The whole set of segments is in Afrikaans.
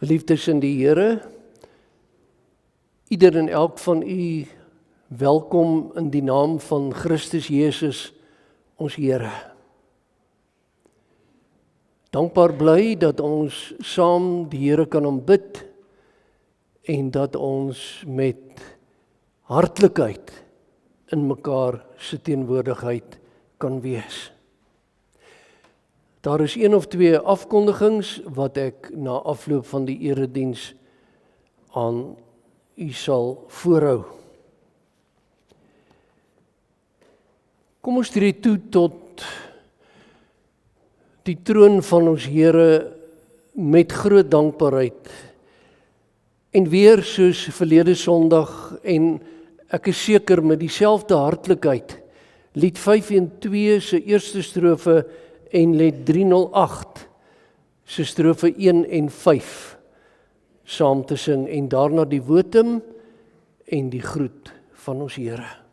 Geliefdes in die Here, ieder en elk van u welkom in die naam van Christus Jesus, ons Here. Dankbaar bly dat ons saam die Here kan aanbid en dat ons met hartlikheid in mekaar se teenwoordigheid kan wees. Daar is 1 of 2 afkondigings wat ek na afloop van die erediens aan u sal voorhou. Kom ons tree toe tot die troon van ons Here met groot dankbaarheid. En weer soos verlede Sondag, en ek is seker met dieselfde hartlikheid, lied 512 se eerste strofe en lied 308 se strofe 1 en 5 saam te sing en daarna die wotum en die groet van ons Here.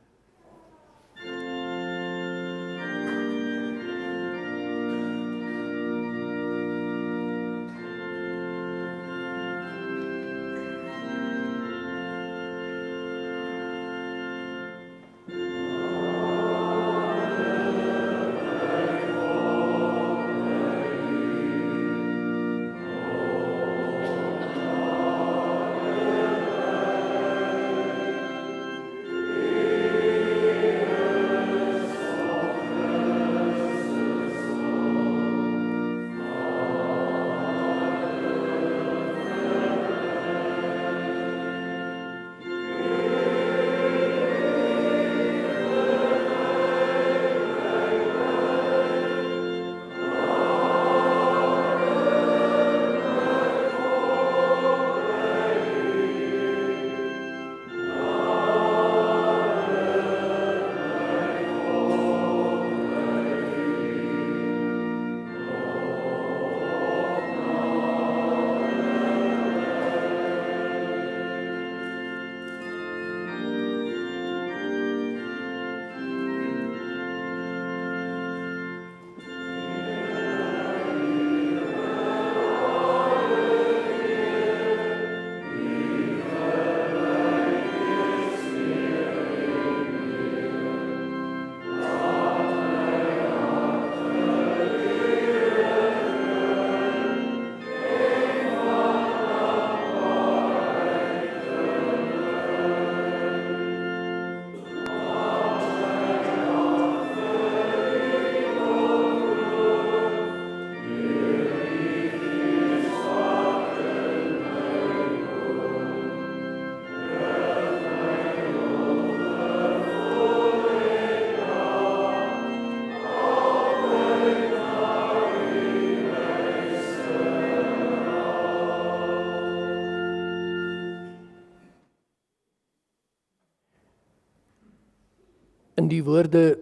In die woorde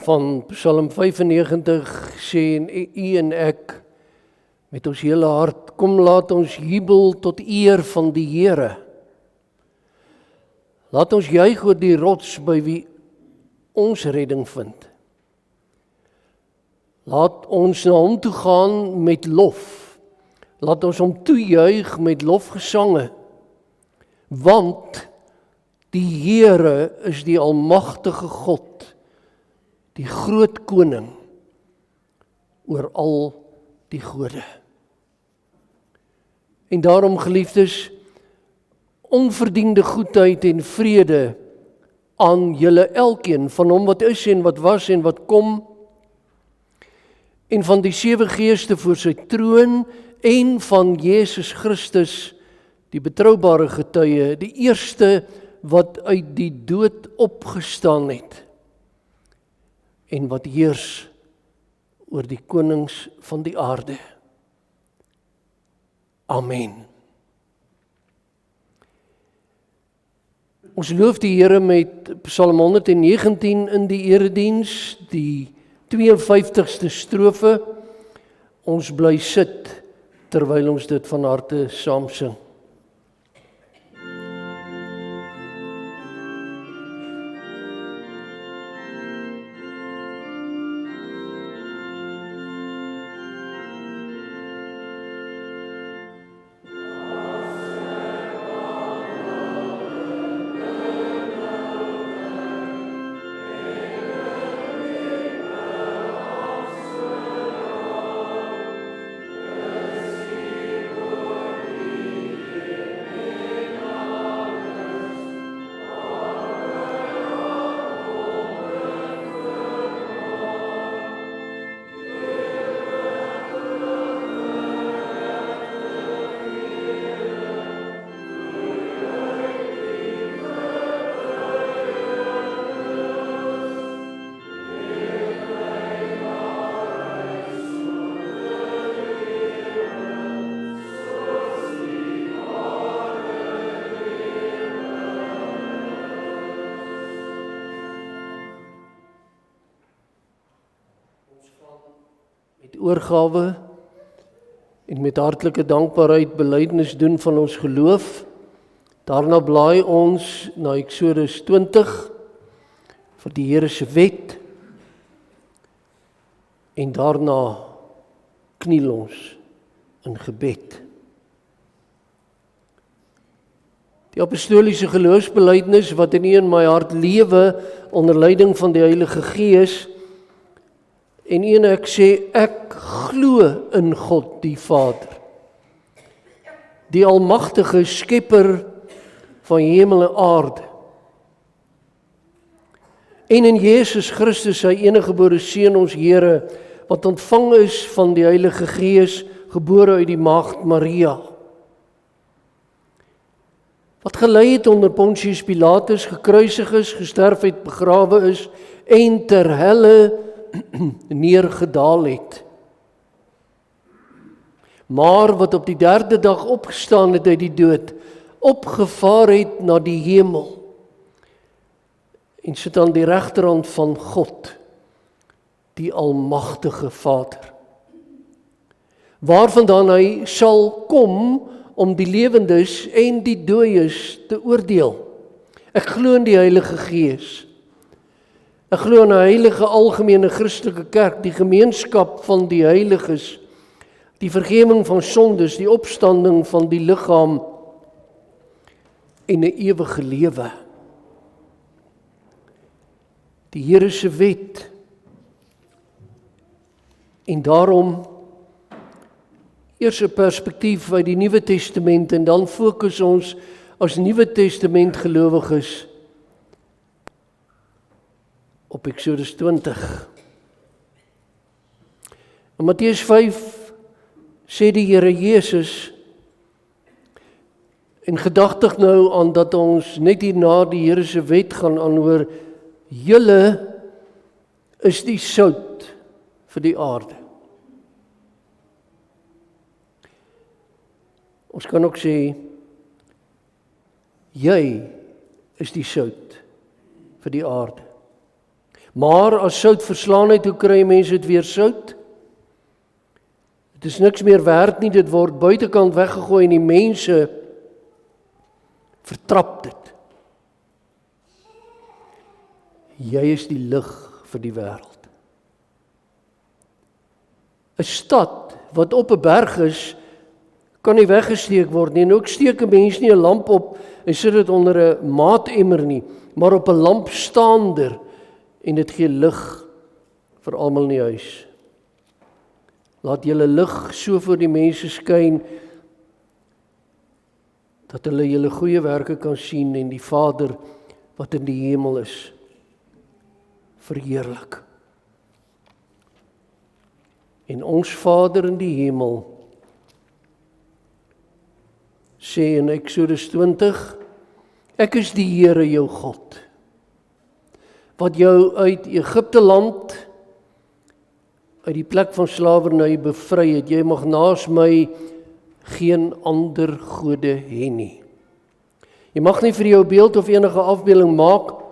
van Psalm 95 sê en u en ek met ons hele hart, kom laat ons jubel tot eer van die Here. Laat ons juig oor die rots by wie ons redding vind. Laat ons na hom toe gaan met lof. Laat ons hom toejuig met lofgesange. Want die Here is die almagtige God, die groot koning oor al die gode. En daarom, geliefdes, onverdiende goedheid en vrede aan julle elkeen, van hom wat is en wat was en wat kom, en van die 7 geeste voor sy troon, en van Jesus Christus, die betroubare getuie, die eerste wat uit die dood opgestaan het en wat heers oor die konings van die aarde. Amen. Ons loof die Here met Psalm 119 in die erediens, die 52ste strofe. Ons bly sit terwyl ons dit van harte saam sing. met oorgawe en met hartlike dankbaarheid belydenis doen van ons geloof. Daarna blaai ons na Eksodus 20 vir die Here se wet en daarna kniel ons in gebed. Die apostoliese geloofsbelydenis wat in my hart lewe onder leiding van die Heilige Gees, en ek sê, ek glo in God die Vader, die almagtige skepper van hemel en aarde, en in Jesus Christus, sy eniggebore Seun, ons Here, wat ontvang is van die Heilige Gees, gebore uit die maagd Maria, wat gelei het onder Pontius Pilatus, gekruisig is, gesterf het, begrawe is, en ter helle neergedaal het. Maar wat op die 3de dag opgestaan het uit die dood, opgevaar het na die hemel, en sit aan die regterhand van God, die almagtige Vader, waarvandaan hy sal kom om die lewendes en die dooies te oordeel. Ek glo in die Heilige Gees. Ek glo in 'n heilige algemene Christelike kerk, die gemeenskap van die heiliges, die vergifnis van sondes, die opstanding van die liggaam en 'n ewige lewe. Die Here se wet. En daarom eers 'n perspektief uit die Nuwe Testament en dan fokus ons as Nuwe Testament gelowiges op Eksodus 20. In Matteus 5 sê die Here Jesus, en gedagtig nou aan dat ons net hierna die Here se wet gaan aanhoor, julle is die sout vir die aarde. Ons kan ook sê, jy is die sout vir die aarde. Maar as sout verslaanheid, hoe kry mense dit weer sout? Dit is niks meer werd nie, dit word buitekant weggegooi en die mense vertrap dit. Jy is die lig vir die wêreld. 'n Stad wat op 'n berg is, kan nie weggesteek word nie, en ook steek 'n mens nie 'n lamp op en sit dit onder 'n maatemmer nie, maar op 'n lampstaander, en dit gee lig vir almal in die huis. Laat julle lig so voor die mense skyn, dat hulle julle goeie werke kan sien en die Vader wat in die hemel is, verheerlik. En ons Vader in die hemel sê in Eksodus 20, ek is die Here jou God, wat jou uit Egipte land, uit die plek van slawerny bevry het. Jy mag naas my geen ander gode hê nie. Jy mag nie vir jou beeld of enige afbeelding maak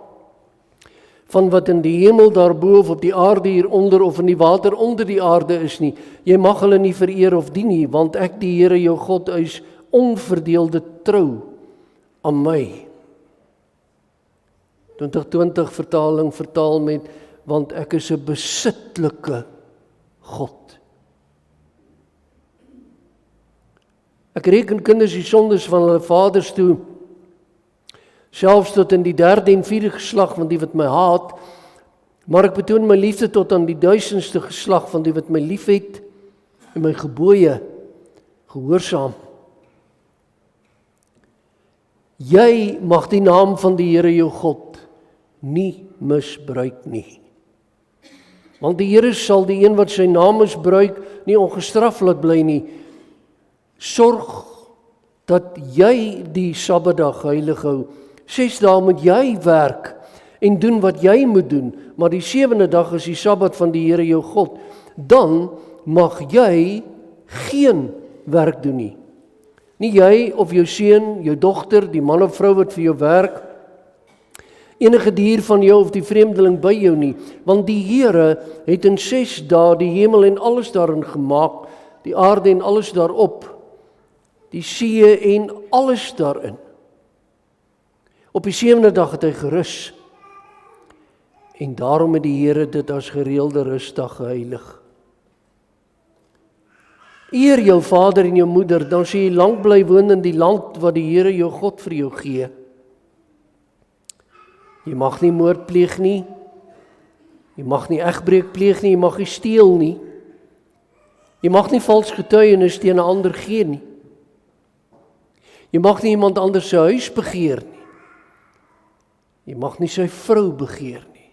van wat in die hemel daarbo of op die aarde hieronder of in die water onder die aarde is nie. Jy mag hulle nie vereer of dien nie, want ek die Here jou God is onverdeelde trou aan my. 2020 vertaling vertaal met, want ek is 'n besitlike God. Ek reken kinders die sondes van hulle vaders toe, selfs tot in die 3de en 4de geslag van die wat my haat, maar ek betoon my liefde tot aan die 1000ste geslag van die wat my liefhet en my gebooie gehoorsaam. Jy mag die naam van die Here jou God nie misbruik nie. Want die Here sal die een wat sy naam misbruik nie ongestraf laat bly nie. Sorg dat jy die Sabbatdag heilig hou. 6 dae moet jy werk en doen wat jy moet doen, maar die 7de dag is die Sabbat van die Here jou God. Dan mag jy geen werk doen nie. Nie jy of jou seun, jou dogter, die man of vrou wat vir jou werk, enige dier van jou of die vreemdeling by jou nie, want die Here het in 6 dae die hemel en alles daarin gemaak, die aarde en alles daarop, die see en alles daarin. Op die 7de dag het hy gerus, en daarom het die Here dit as gereelde rusdag geheilig. Eer jou vader en jou moeder, dan sal jy lank bly woon in die land wat die Here jou God vir jou gee. Jy mag nie moord pleeg nie, jy mag nie egbreek pleeg nie, jy mag nie steel nie, jy mag nie vals getuienis teen 'n ander gee nie, jy mag nie iemand anders se huis begeer nie, jy mag nie sy vrou begeer nie,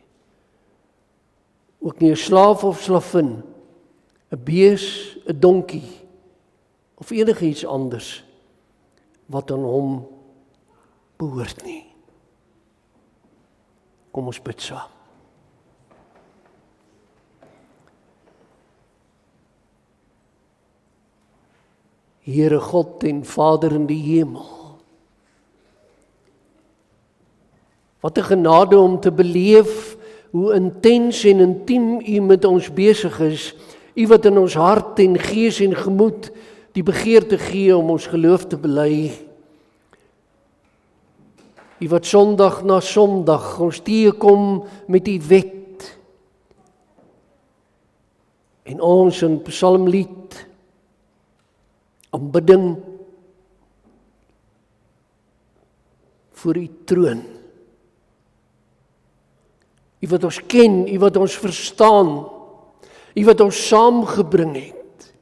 ook nie 'n slaaf of slavin, 'n bees, 'n donkie of enige iets anders wat aan hom behoort nie. Kom ons bid saam. Here God en Vader in die hemel, wat 'n genade om te beleef hoe intens en intiem U met ons besig is, U wat in ons hart en gees en gemoed die begeerte gee om ons geloof te bely. U wat Sondag na Sondag ons teekom met U wet. En ons in psalmlied, aanbidding voor U troon. U wat ons ken, U wat ons verstaan, U wat ons saamgebring het.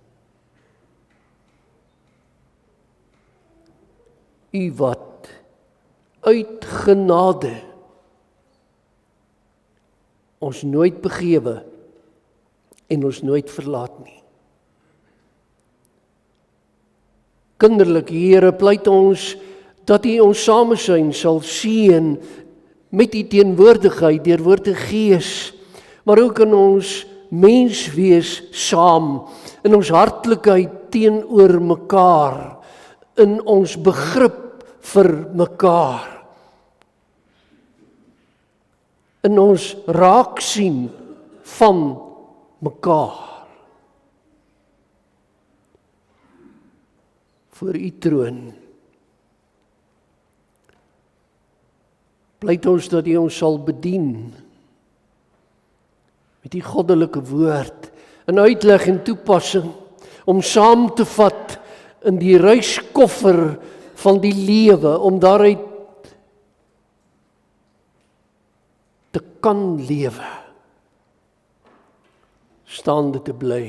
U wat uit genade ons nooit begewe en ons nooit verlaat nie. Kinderlik, Here, pleit ons dat U ons samesyn sal seën met U teenwoordigheid deur Woord en Gees, maar ook in ons menswees saam, in ons hartlikheid teenoor mekaar, in ons begrip vir mekaar, in ons raaksien van mekaar. Voor U troon pleit ons dat U ons sal bedien met die goddelike woord, in uitleg en toepassing, om saam te vat in die reiskoffer van die lewe, om daaruit te kan lewe, staande te bly.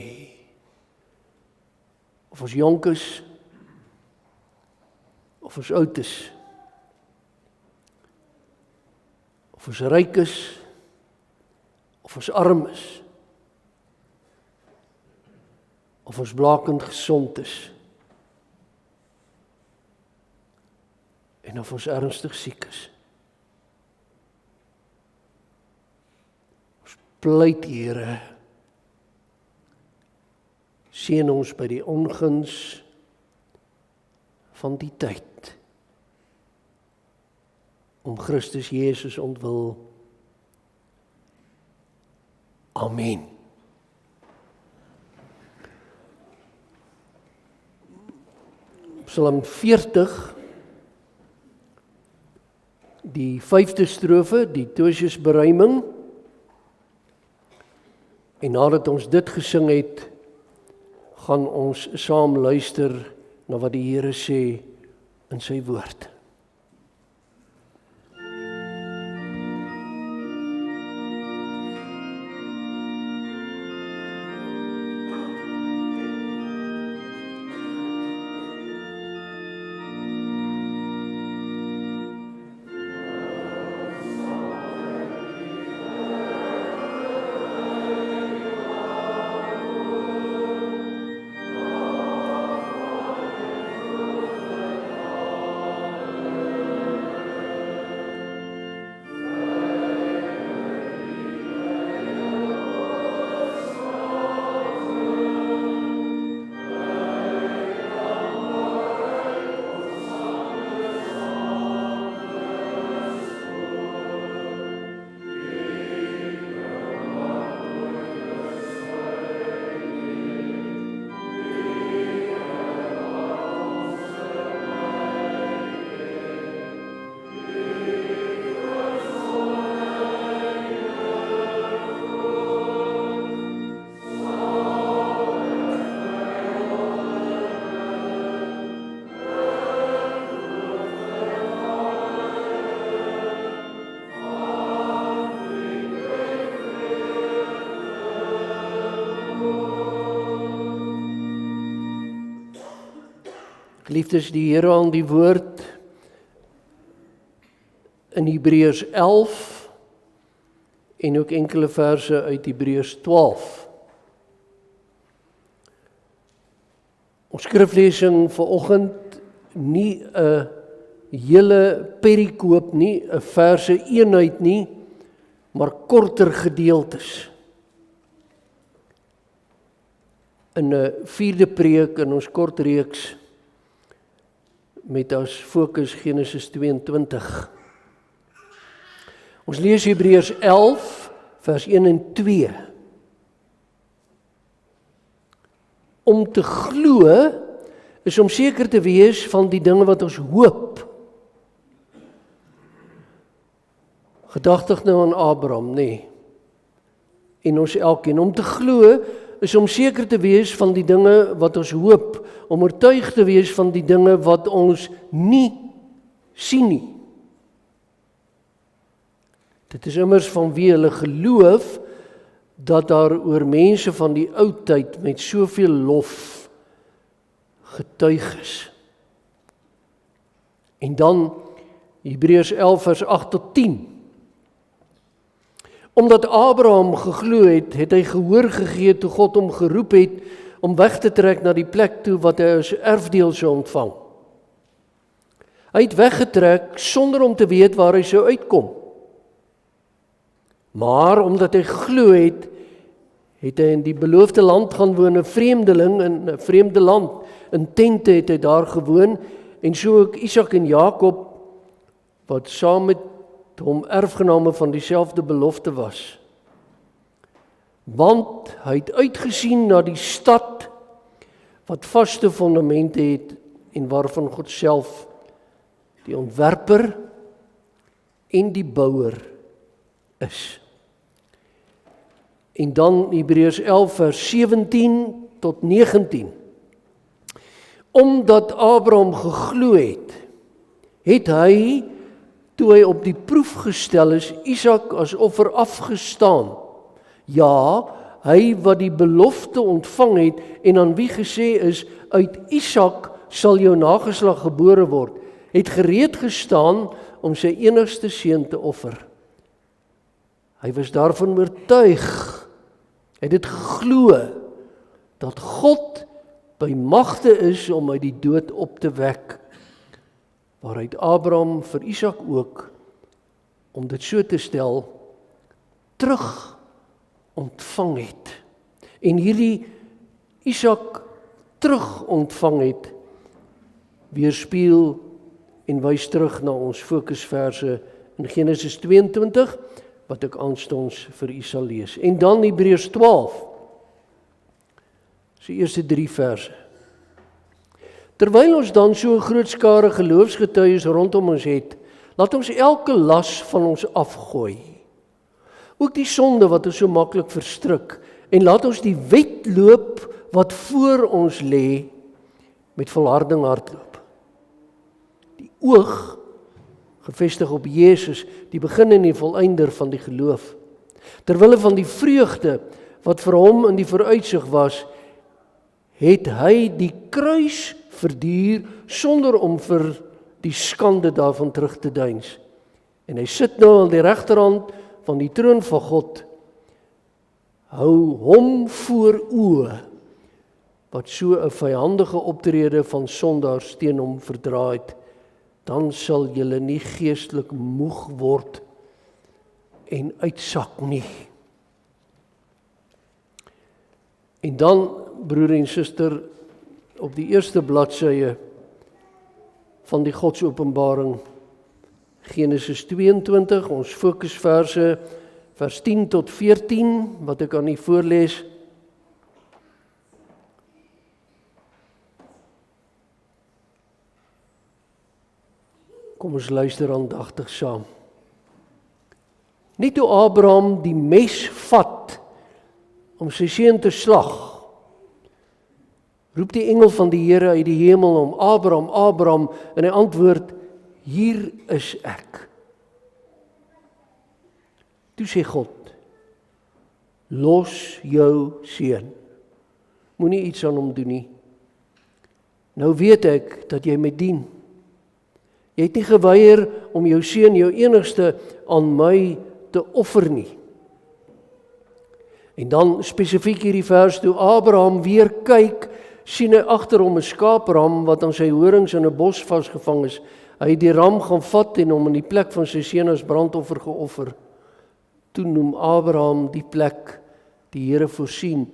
Of ons jonk is, of ons oud is, of ons ryk is, of ons arm is, of ons blakend gesond is, en of ons ernstig siek is. Ons pleit, Here, seën ons by die onguns van die tyd, om Christus Jesus ontwil. Amen. Psalm 40, die 5de strofe, die Tosius beruiming. En nadat ons dit gesing het, gaan ons saam luister na wat die Here sê in sy woord. Geliefdes, die Here aan die woord in Hebreërs 11 en ook enkele verse uit Hebreërs 12. Ons skriflesing vanoggend nie 'n hele perikoop nie, 'n verse eenheid nie, maar korter gedeeltes. In 'n 4de preek in ons kort reeks met as fokus Genesis 22. Ons lees Hebreërs 11 vers 1 en 2. Om te glo is om seker te wees van die dinge wat ons hoop. Gedagtig nou aan Abraham, nee. En ons elkeen. Om te glo is om seker te wees van die dinge wat ons hoop, om oortuig te wees van die dinge wat ons nie sien nie. Dit is immers vanweë hulle geloof dat daar oor mense van die ou tyd met soveel lof getuig is. En dan Hebreërs 11 vers 8 tot 10. Omdat Abraham geglo het, het hy gehoor gegee toe God hom geroep het om weg te trek na die plek toe wat hy as erfdeel sou ontvang. Hy het weggetrek sonder om te weet waar hy sou uitkom. Maar omdat hy geglo het, het hy in die beloofde land gaan woon, 'n vreemdeling in 'n vreemde land. In tente het hy daar gewoon, en so ook Isak en Jakob, wat saam met hom erfgename van dieselfde belofte was. Want hy het uitgesien na die stad wat vaste fondamente het en waarvan God self die ontwerper en die bouer is. En dan Hebreërs 11 vers 17 tot 19. Omdat Abraham geglo het, het hy, toe hy op die proef gestel is, Isak as offer afgestaan. Ja, hy wat die belofte ontvang het en aan wie gesê is, uit Isak sal jou nageslag gebore word, het gereed gestaan om sy enigste seun te offer. Hy was daarvan oortuig, hy het dit geglo, dat God by magte is om uit die dood op te wek, waaruit Abraham vir Isak ook, om dit so te stel, terug ontvang het. En hierdie Isak terug ontvang het, weerspieël en wys terug na ons fokusverse in Genesis 22, wat ek aanstonds vir u sal lees. En dan Hebreërs 12, die eerste 3 verse. Terwyl ons dan so 'n groot skare geloofsgetuies rondom ons het, laat ons elke las van ons afgooi. Ook die sonde wat ons so maklik verstrik, en laat ons die wedloop wat voor ons lê met volharding hardloop. Die oog gefestig op Jesus, die begin en die volëinder van die geloof. Terwille van die vreugde wat vir hom in die vooruitsig was, het hy die kruis verduur sonder om vir die skande daarvan terug te deins. En hy sit nou aan die regterhand van die troon van God. Hou hom voor oë wat so 'n vyandige optrede van sondaars teen hom verdra het. Dan sal julle nie geestelik moeg word en uitsak nie. En dan, broer en suster, op die eerste bladsye van die Godsopenbaring, Genesis 22, ons fokusverse, vers 10 tot 14, wat ek aan u voorlees. Kom ons luister aandagtig saam. Net toe Abraham die mes vat om sy seun te slag, roep die engel van die Here uit die hemel om Abraham, Abraham, en hy antwoord, hier is ek. Toe sê God, los jou seun. Moenie iets aan hom doen nie. Nou weet ek dat jy my dien. Jy het nie geweier om jou seun, jou enigste, aan my te offer nie. En dan spesifiek hierdie vers, toe Abraham weer kyk, sien hy agter hom 'n skaapram wat aan sy horings in 'n bos vasgevang is. Hy het die ram gaan vat en hom in die plek van sy seun as brandoffer geoffer. Toe noem Abraham die plek die Here voorsien.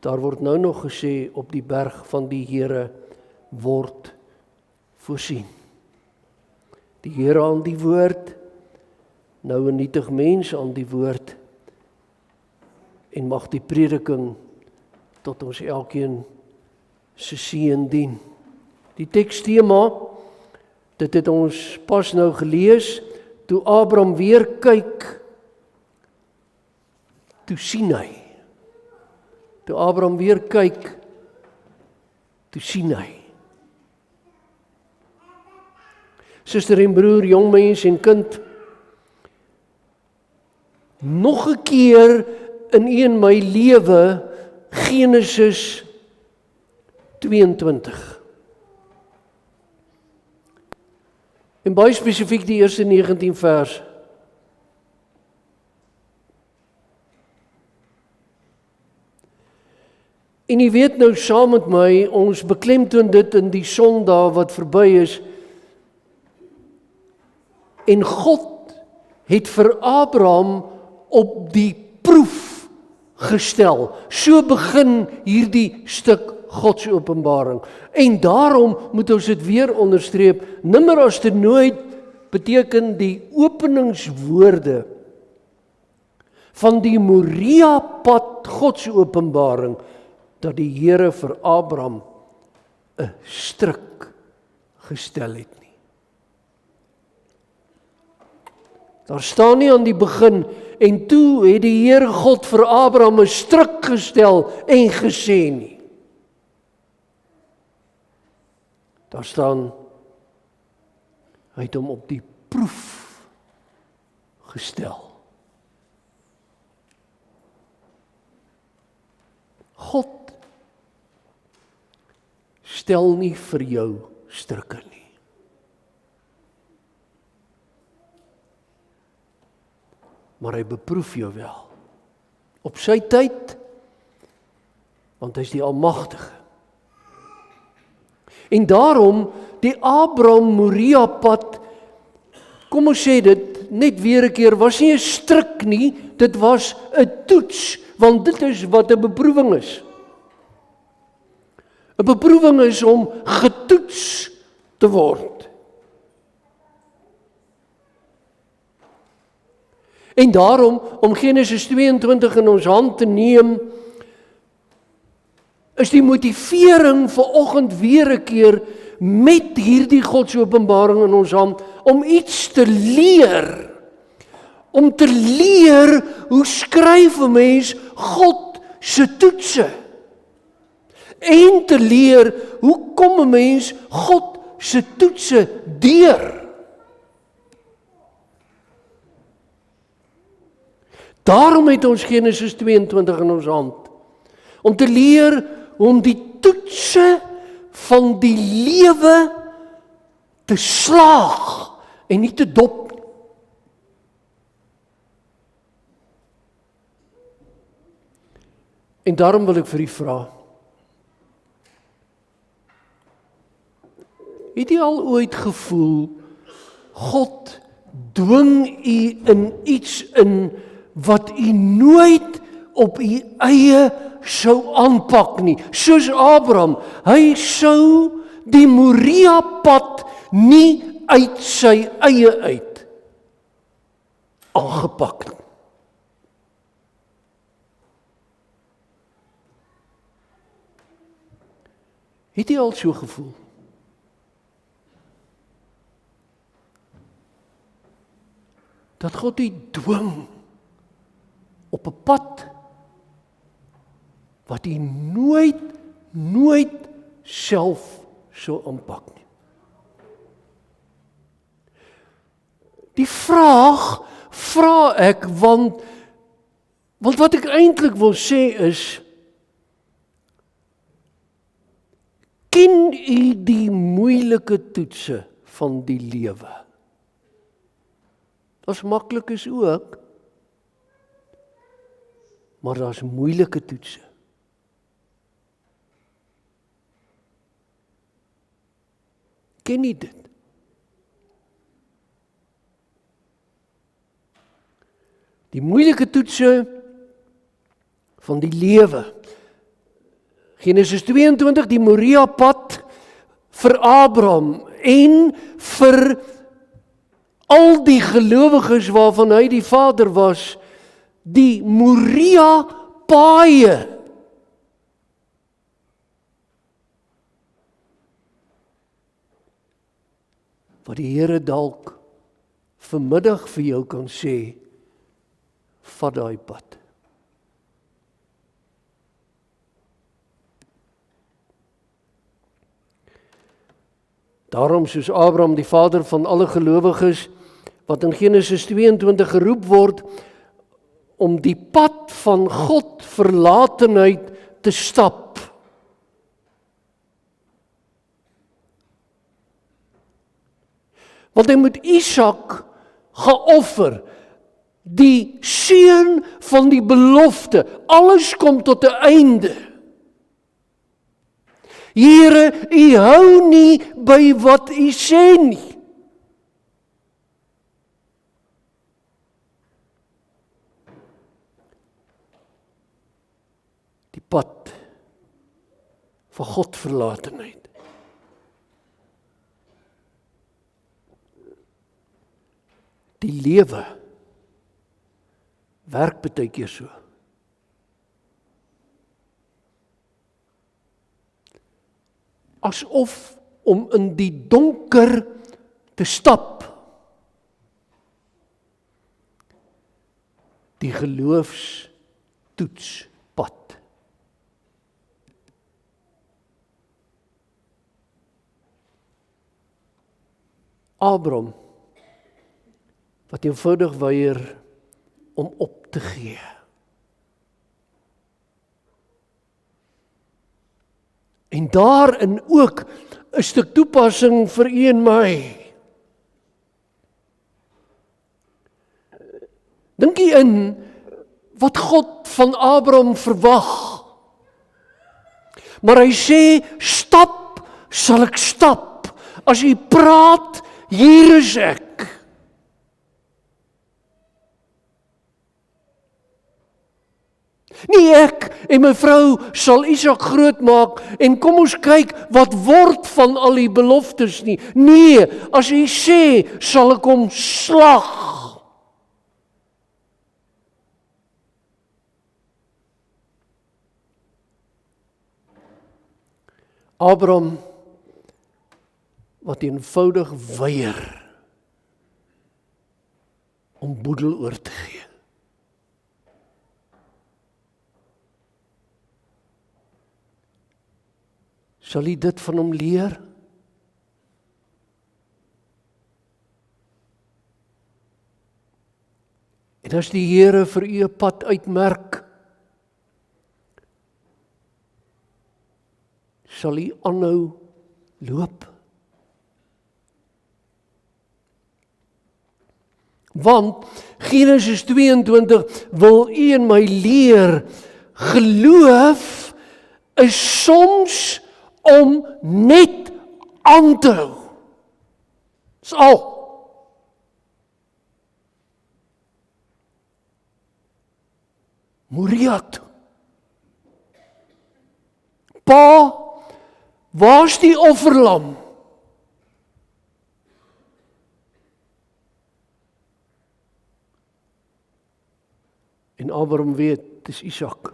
Daar word nou nog gesê, op die berg van die Here word voorsien. Die Here aan die woord, nou 'n nietig mens aan die woord, en mag die prediking tot ons elkeen se seën dien. Die tekstema, dit het ons pas nou gelees, toe Abraham weer kyk, toe sien hy. Toe Abraham weer kyk, toe sien hy. Suster en broer, jong mens en kind, nog 'n keer in my lewe, Genesis 22. En baie spesifiek die eerste 19 vers. En jy weet nou saam met my, ons beklemtoon dit in die Sondag wat verby is. En God het vir Abraham op die proef gestel. So begin hierdie stuk God se openbaring. En daarom moet ons dit weer onderstreep, nimmer as te nooit beteken die openingswoorde van die Moria-pad God se openbaring, dat die Here vir Abraham 'n stryk gestel het nie. Daar staan nie aan die begin, en toe het die Here God vir Abraham 'n stryk gestel en gesê nie. Daar staan, hy het hom op die proef gestel. God stel nie vir jou strikke nie. Maar hy beproef jou wel. Op sy tyd, want hy is die Almagtige. En daarom, die Abraham-Moria-pad, kom ons sê dit net weer 'n keer, was nie 'n stryk nie, dit was 'n toets, want dit is wat 'n beproewing is. 'n Beproewing is om getoets te word. En daarom, om Genesis 22 in ons hand te neem, is die motivering vanoggend weer 'n keer met hierdie God se openbaring in ons hand, om iets te leer. Om te leer, hoe skryf 'n mens God se toetse? En te leer, hoe kom 'n mens God se toetse deur? Daarom het ons Genesis 22 in ons hand. Om te leer om die toetse van die lewe te slaag en nie te dop nie. En daarom wil ek vir u vra, het u al ooit gevoel, God dwing u in iets in wat u nooit op u eie sou aanpak nie, soos Abraham, hy sou die Moria-pad nie uit sy eie uit aangepak nie. Het jy al so gevoel? Dat God u dwing op 'n pad wat u nooit self sou aanpak nie. Die vraag vra ek, want wat ek eintlik wil sê is, Ken u die moeilike toetse van die lewe? As maklik is ook, maar daar's moeilike toetse. Ken jy dit? Die moeilike toetse van die lewe. Genesis 22, die Moria-pad vir Abraham en vir al die gelowiges waarvan hy die vader was, die Moria-paaie. Wat die Here dalk vanmiddag vir jou kan sê, vat daai pad. Daarom soos Abraham, die vader van alle gelowiges, wat in Genesis 22 geroep word, om die pad van God verlatenheid te stap. Want hy moet Isak geoffer, die seun van die belofte. Alles kom tot 'n einde. Here, u hou nie by wat u sê nie. Die pad van Godverlatenheid. Die lewe werk baie keer so. Asof om in die donker te stap. Die geloofstoetspad. Abraham, wat eenvoudig weier om op te gee. En daarin ook 'n stuk toepassing vir u en my. Dink jy in wat God van Abraham verwag? Maar hy sê, stap sal ek stap. As jy praat, hier is ek. Nie ek en my vrou sal Isak groot maak en kom ons kyk wat word van al die beloftes nie. Nee, as hy sê, sal ek hom slag. Abraham, wat eenvoudig weier om boedel oor te gee. Sal jy dit van hom leer? En as die Here vir u 'n pad uitmerk, sal u aanhou loop. Want Genesis 22 wil u en my leer, geloof is soms om net aan te hou. Dis al. Moria toe. Pa, waar's die offerlam? En Abraham weet, dis Isak.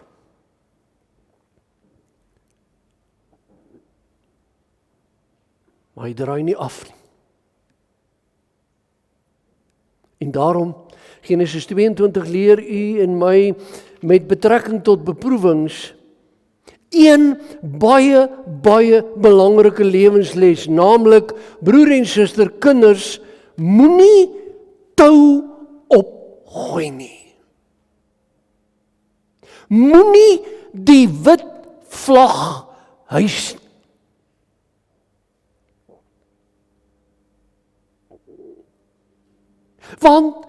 Maar hy draai nie af nie. En daarom, Genesis 22 leer u en my met betrekking tot beproewings een baie belangrike lewensles, naamlik broer en suster, kinders, moenie tou opgooi nie. Moenie die wit vlag huis. Want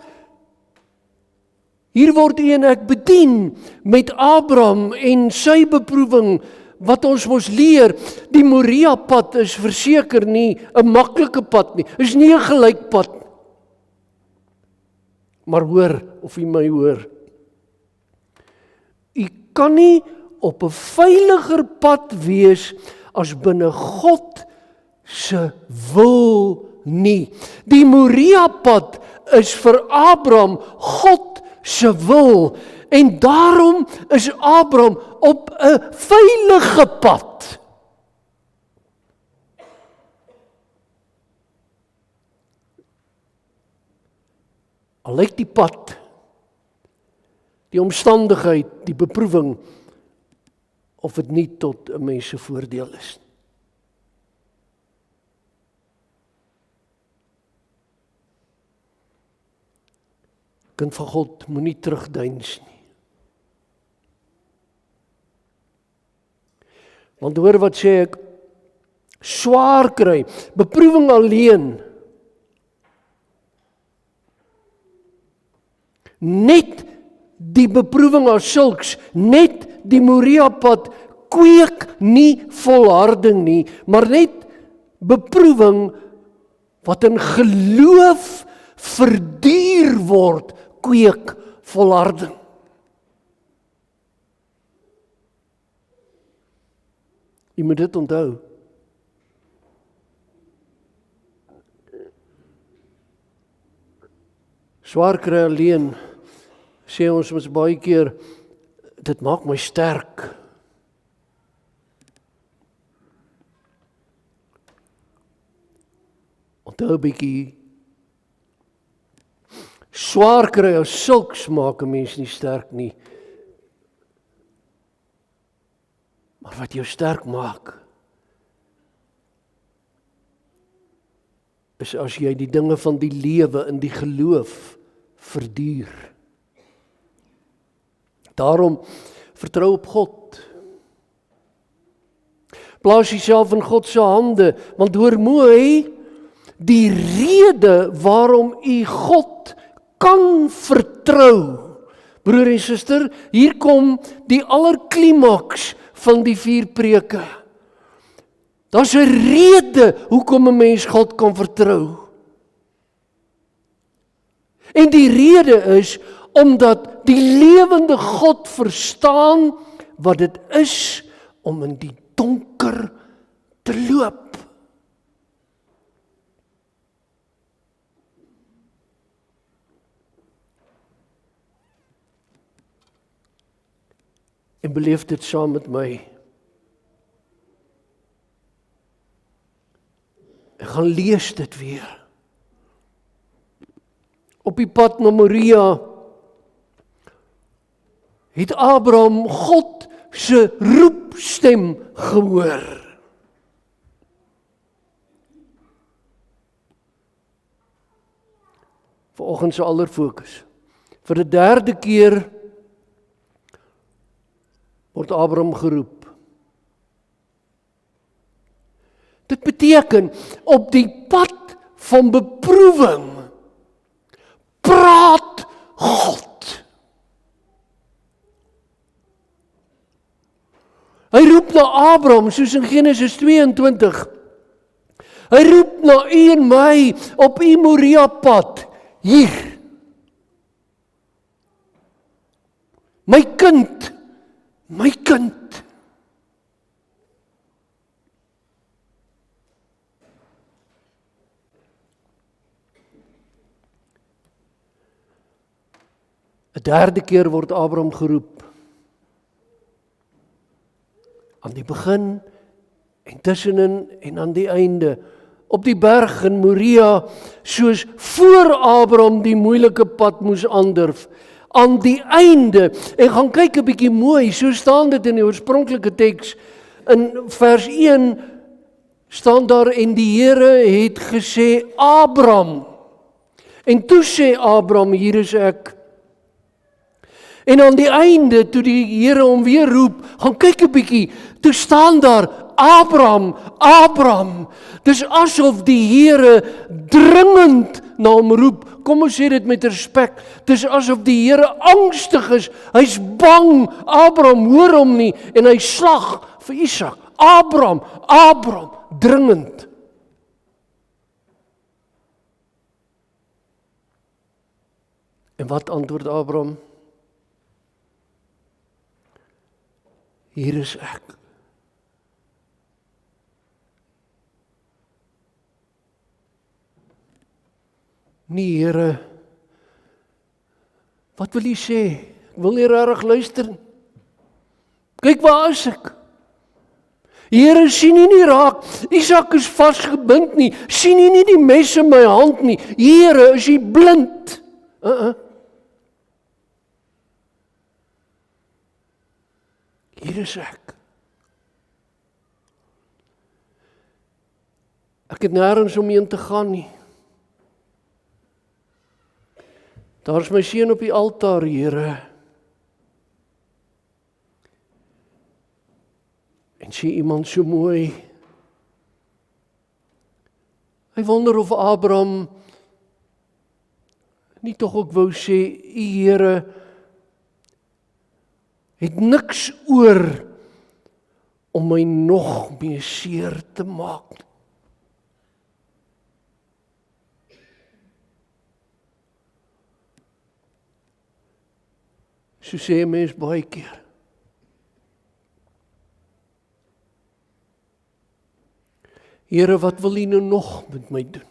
hier word u en ek bedien met Abraham en sy beproewing, wat ons mos leer, die Moria-pad is verseker nie 'n maklike pad nie, is nie 'n gelyk pad. Maar hoor, of u my hoor, u kan nie op 'n veiliger pad wees as binne God se wil nie. Die Moria-pad is vir Abraham God se wil, en daarom is Abraham op 'n veilige pad. Al lyk die pad, die omstandigheid, die beproewing, of dit nie tot 'n mens se voordeel is. Kind van God, moenie terugdeins nie. Want hoor wat sê ek, swaar kry, beproewing alleen, net die beproewing as sulks, net die Moria-pad kweek nie volharding nie, maar net beproewing wat in geloof verduur word, kweek volharding. Jy moet dit onthou. Swaar kry alleen, sê ons mos baie keer, dit maak my sterk. Onthou 'n bietjie, swaar kry as sulks maak 'n mens nie sterk nie. Maar wat jou sterk maak, is as jy die dinge van die lewe in die geloof verduur. Daarom vertrou op God. Plaas jouself in God se hande, want hoor mooi, die rede waarom u God kan vertrou. Broer en suster, hier kom die allerklimaks van die 4 preke. Daar's 'n rede hoekom 'n mens God kan vertrou. En die rede is omdat die lewende God verstaan wat dit is om in die donker te loop. En beleef dit saam met my. Ek gaan lees dit weer. Op die pad na Moria het Abraham God se roepstem gehoor. Vanoggend se allerfokus. Vir die 3de keer word Abraham geroep. Dit beteken, op die pad van beproewing, praat God. Hy roep na Abraham, soos in Genesis 22. Hy roep na u en my op u Moria-pad, hier. My kind, my kind. Die 3de keer word Abraham geroep. Aan die begin en tussenin en aan die einde. Op die berg in Moria, soos voor Abraham die moeilike pad moes aandurf. Aan die einde, en gaan kyk 'n bietjie mooi, so staan dit in die oorspronklike teks. In vers 1 staan daar, en die Here het gesê, Abraham. En toe sê Abraham, hier is ek. En aan die einde, toe die Here hom weer roep, gaan kyk 'n bietjie, toe staan daar, Abraham, Abraham. Dis asof die Here dringend na hom roep, kom ons sê dit met respek, dis asof die Here angstig is, hy's bang, Abraham hoor hom nie, en hy slag vir Isak, Abraham, dringend. En wat antwoord Abraham? Hier is ek. Nee, Here, wat wil U sê? Ek wil nie regtig luister. Kyk, waar is ek? Here, sien U nie raak? Isak is vasgebind nie. Sien U nie die mes in my hand nie? Here, is U blind? Hier is ek. Ek het nêrens omheen te gaan nie. Daar is my seun op die altaar, Here. En sien iemand so mooi. Hy wonder of Abraham nie tog ook wou sê, U Here het niks oor om my nog meer seer te maak. So sê 'n mens baie keer. Here, wat wil U nou nog met my doen?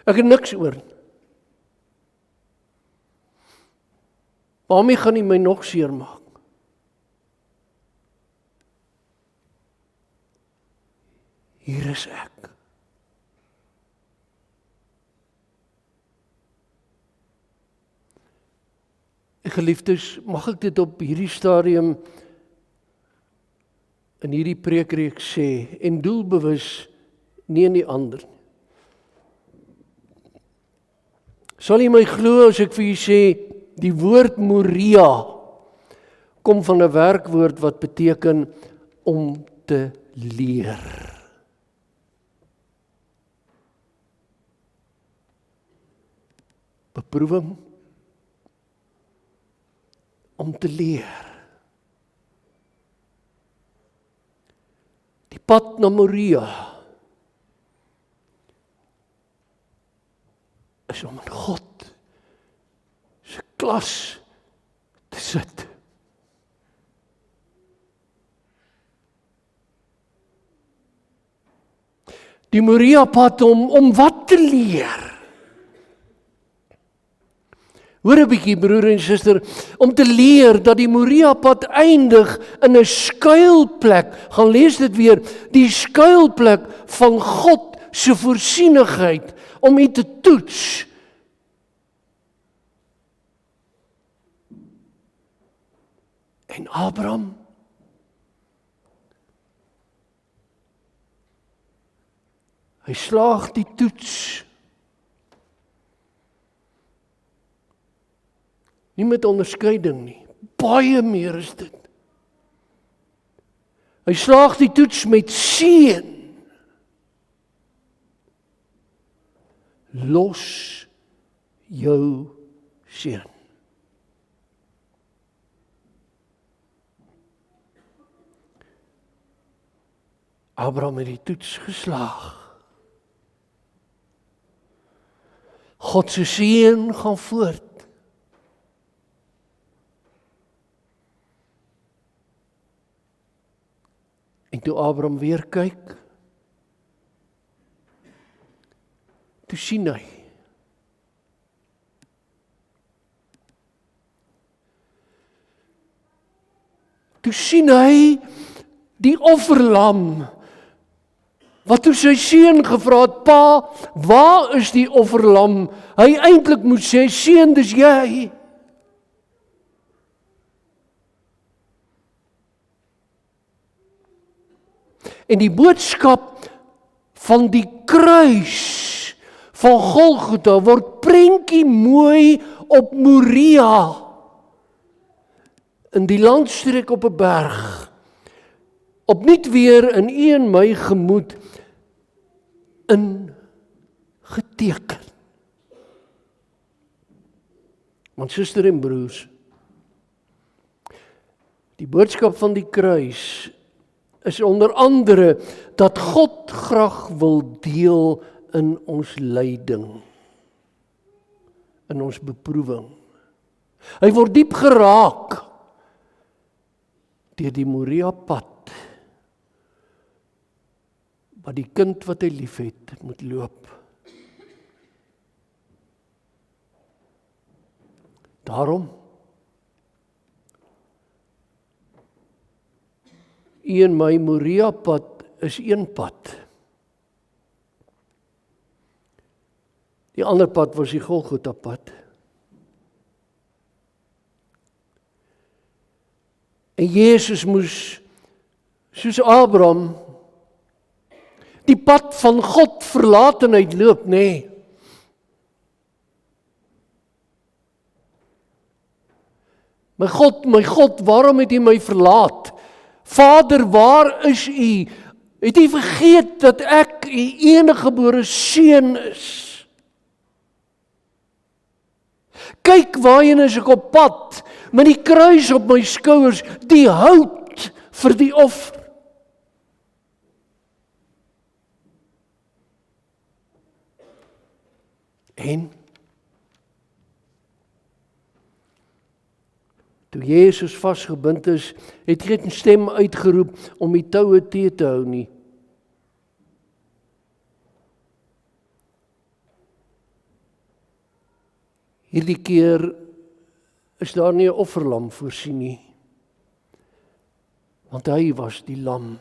Ek het niks oor. Waarmee gaan U my nog seer maak? Hier is ek. Geliefdes, mag ek dit op hierdie stadium in hierdie preekreeks sê, en doelbewus, nie in die ander nie. Sal jy my glo as ek vir jy sê, die woord Moria kom van 'n werkwoord wat beteken om te leer. Beproewing om te leer. Die pad na Moria is om in God se klas te sit. Die Moria pad om wat te leer? Hoor 'n bietjie broer en suster, om te leer dat die Moria pad eindig in 'n skuilplek. Gaan lees dit weer, die skuilplek van God se voorsienigheid om U te toets. En Abraham, hy slaag die toets. Nie met onderskeiding nie, baie meer is dit. Hy slaag die toets met seën. Los jou seun. Abraham het die toets geslaag. God se seën gaan voort. En toe Abraham weer kyk, toe sien hy. Toe sien hy die offerlam, wat toe sy seun gevra het, pa, waar is die offerlam? Hy eintlik moet sê, seun, dis jy. En die boodskap van die kruis van Golgotha word prentjie mooi op Moria, in die landstreek op 'n berg, opnuut weer in U en my gemoed in geteken. Want suster en broers, die boodskap van die kruis is onder andere dat God graag wil deel in ons lyding, in ons beproewing. Hy word diep geraak deur die Moria-pad, wat die kind wat hy liefhet moet loop. Daarom, u en my Moria-pad is een pad. Die ander pad was die Golgotha-pad. En Jesus moes, soos Abraham, die pad van God verlaat en uitloop, nee. My God, waarom het U my verlaat? Vader, waar is U? Het U vergeet dat ek U eniggebore seun is? Kyk waarheen is ek op pad, met die kruis op my skouers, die hout vir die offer. En toe Jesus vasgebind is, het geen stem uitgeroep om die toue te hou nie. Hierdie keer is daar nie 'n offerlam voorsien nie, want hy was die lam.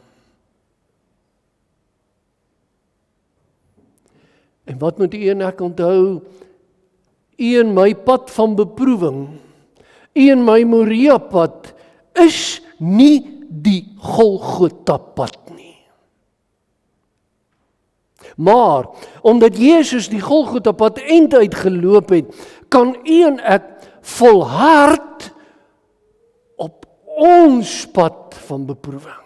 En wat moet u en ek onthou? U en my pad van beproewing, u en my Moria-pad, is nie die Golgotha-pad nie. Maar, omdat Jezus die Golgotha-pad einduit geloop het, kan u en ek volhard op ons pad van beproewing.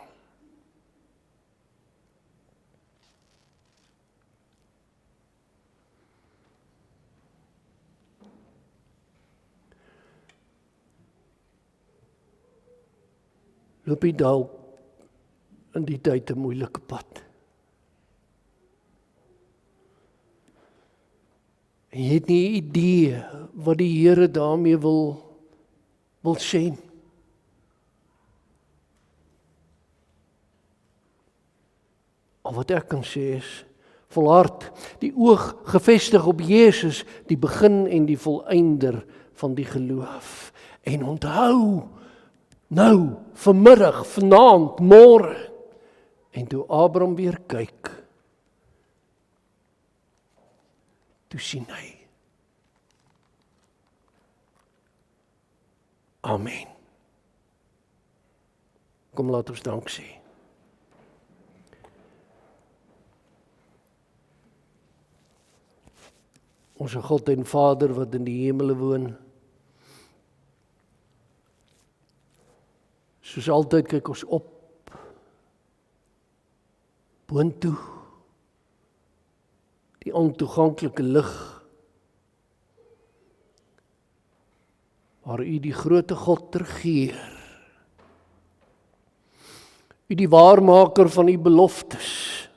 Loop jy dalk in die tyd 'n moeilike pad. En jy het nie 'n idee wat die Here daarmee wil sê. Al wat ek kan sê is, volhard, die oog gefestig op Jesus, die begin en die volëinder van die geloof. En onthou, nou, vanmiddag, vanaand, môre, en toe Abraham weer kyk, toe sien hy. Amen. Kom laat ons dank sê. Onse God en Vader wat in die hemele woon, soos altyd kyk ons op, boontoe, die ontoeganklike lig, waar U die groote God regeer, U die waarmaker van U beloftes,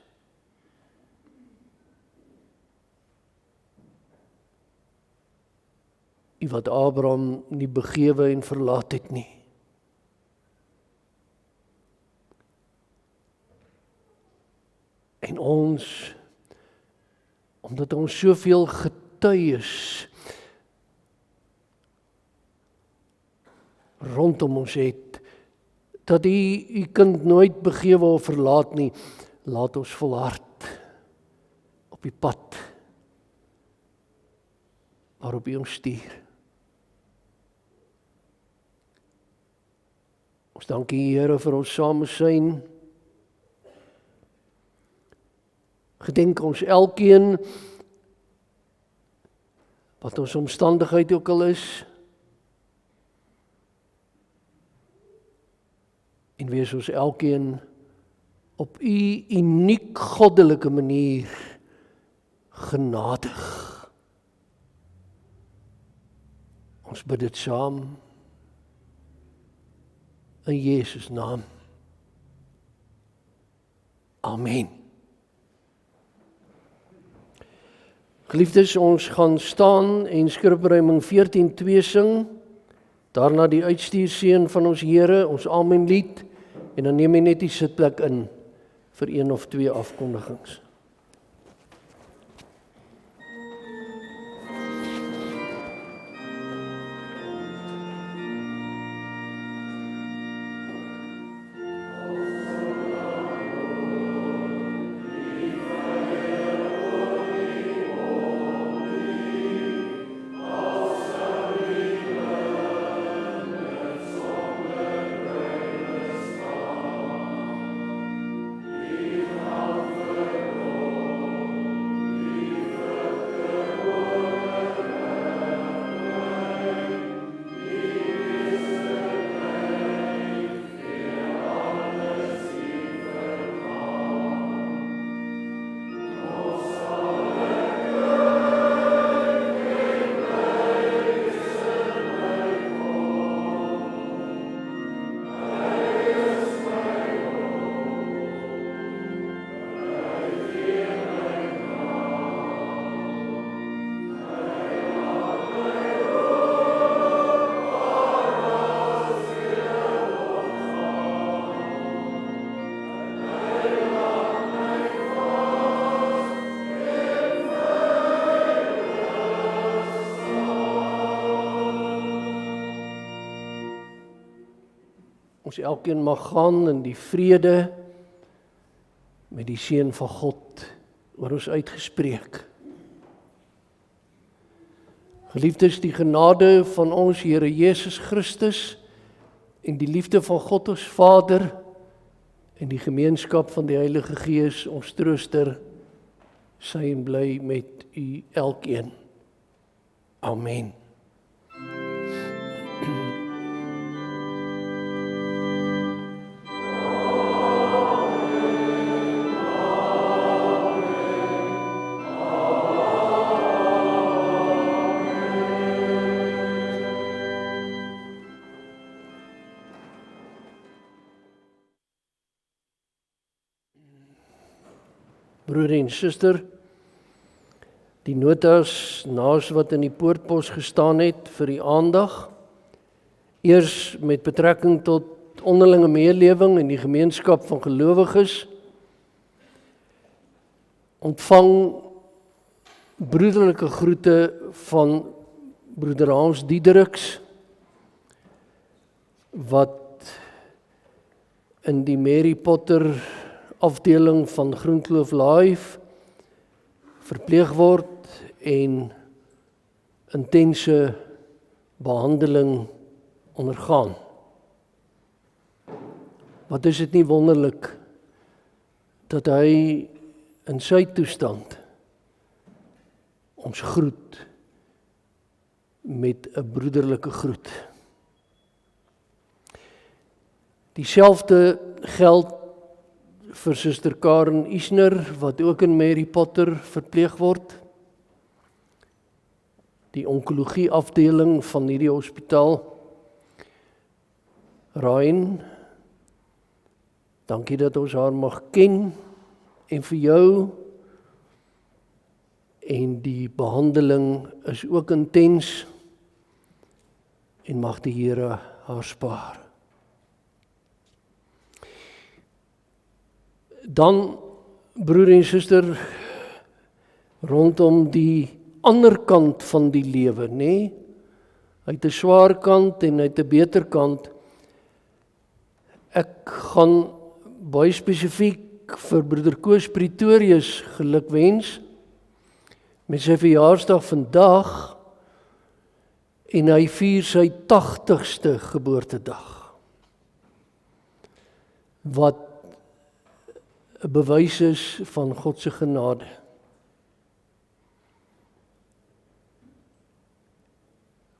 U wat Abraham nie begewe en verlaat het nie. En ons, omdat ons soveel getuies rondom ons het, dat U kind nooit begewe of verlaat nie, laat ons volhard op die pad waarop U ons stuur. Ons dank U, Here, vir ons samesyn. Gedenk ons elkeen, wat ons omstandigheid ook al is, en wees ons elkeen op U uniek goddelike manier genadig. Ons bid dit saam in Jesus naam. Amen. Geliefdes, ons gaan staan en Skrifruiming 14:2 sing, daarna die uitstuurseën van ons Here, ons Amenlied, en dan neem jy net die sitplek in vir 1 of 2 afkondigings. Ons elkeen mag gaan in die vrede met die seën van God oor ons uitgespreek. Geliefdes, die genade van ons Here Jesus Christus en die liefde van God ons Vader en die gemeenskap van die Heilige Gees, ons trooster, sy en bly met u elkeen. Amen. Broer en suster, die notas naas wat in die poortpos gestaan het vir die aandag, eers met betrekking tot onderlinge meelewing en die gemeenskap van gelowiges, ontvang broederlike groete van broeder Hans Diederiks, wat in die Mary Potter afdeling van Groenkloof Live verpleeg word en intense behandeling ondergaan. Wat is dit nie wonderlik dat hy in sy toestand ons groet met 'n broederlike groet. Dieselfde geld vir Suster Karen Isner, wat ook in Mary Potter verpleeg word. Die onkologie afdeling van hierdie hospitaal. Rain, dankie dat ons haar mag ken, en vir jou, en die behandeling is ook intens, en mag die Here haar spaar. Dan, broer en suster, rondom die ander kant van die lewe, nê? Hy het 'n swaar kant en hy het 'n beter kant. Ek gaan baie spesifiek vir broeder Koos Pretorius gelukwens met sy verjaarsdag vandag, en hy vier sy 80ste geboortedag. Wat 'n bewys is van God se genade.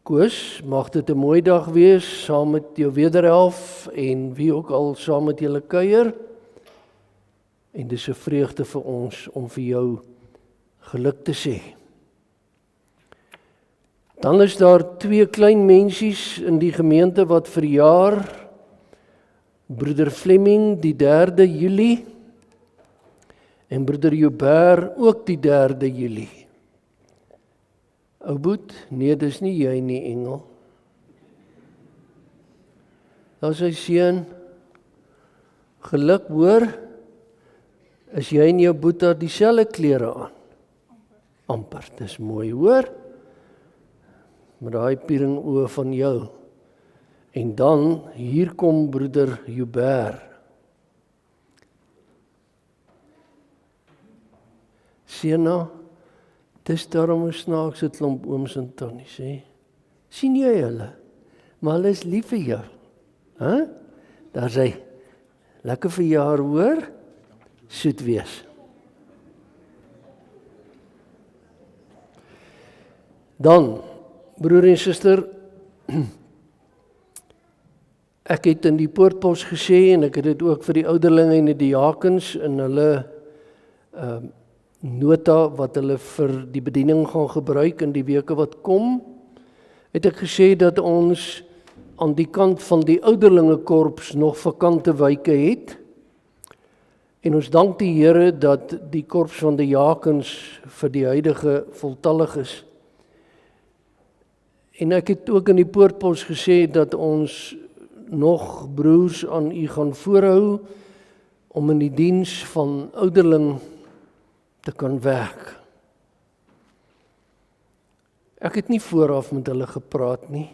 Koos, mag dit 'n mooi dag wees saam met jou wederhelf en wie ook al saam met julle kuier. En dis 'n vreugde vir ons om vir jou geluk te sê. Dan is daar 2 klein mensies in die gemeente wat verjaar. Broeder Fleming die 3de Julie en broeder Joubert ook die 3de Julie. Ou Boet, nee, dis nie jy nie, Engel. Daar is sy seun. Geluk, hoor, is jy en jou Boeta dieselfde klere aan? Amper, dis mooi, hoor? Met daai piering oë van jou. En dan, hier kom broeder Joubert. Sena, dis daarom 'n snaakse klomp ooms en tannies, hè? Sien jy hulle? Maar hulle is lief vir jou. Hè? Daar sê, lekker verjaar, hoor? Soet wees. Dan, broer en suster, ek het in die poortpos gesê, en ek het dit ook vir die ouderlinge en die diakens in hulle nota wat hulle vir die bediening gaan gebruik in die weke wat kom, het ek gesê dat ons aan die kant van die ouderlingekorps nog vakante wyke het, en ons dank die Here dat die korps van die diakens vir die huidige voltallig is. En ek het ook in die poortpos gesê dat ons nog broers aan u gaan voorhou om in die diens van ouderling te kan werk. Ek het nie vooraf met hulle gepraat nie,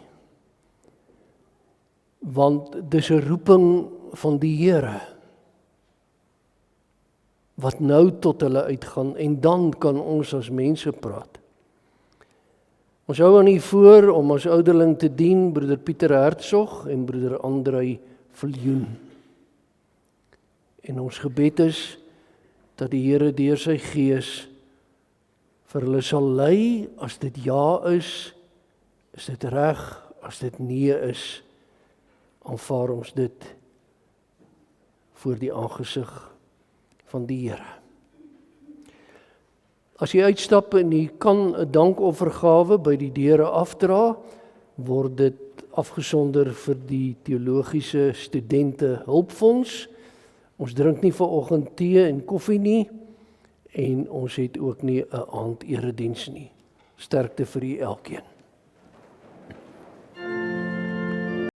want dis 'n roeping van die Here wat nou tot hulle uitgaan, en dan kan ons as mense praat. Ons hou aan u voor om as ouderling te dien, broeder Pieter Hertzog en broeder Andrei Viljoen. En ons gebed is dat die Here deur sy Gees vir hulle sal lei. As dit ja is dit reg, as dit nee is, aanvaar ons dit voor die aangesig van die Here. As jy uitstap en jy kan 'n dankoffergawe by die deure afdra, word dit afgesonder vir die teologiese studente hulpfonds. Ons drink nie vanoggend tee en koffie nie, en ons het ook nie 'n aanderediens nie. Sterkte vir u elkeen.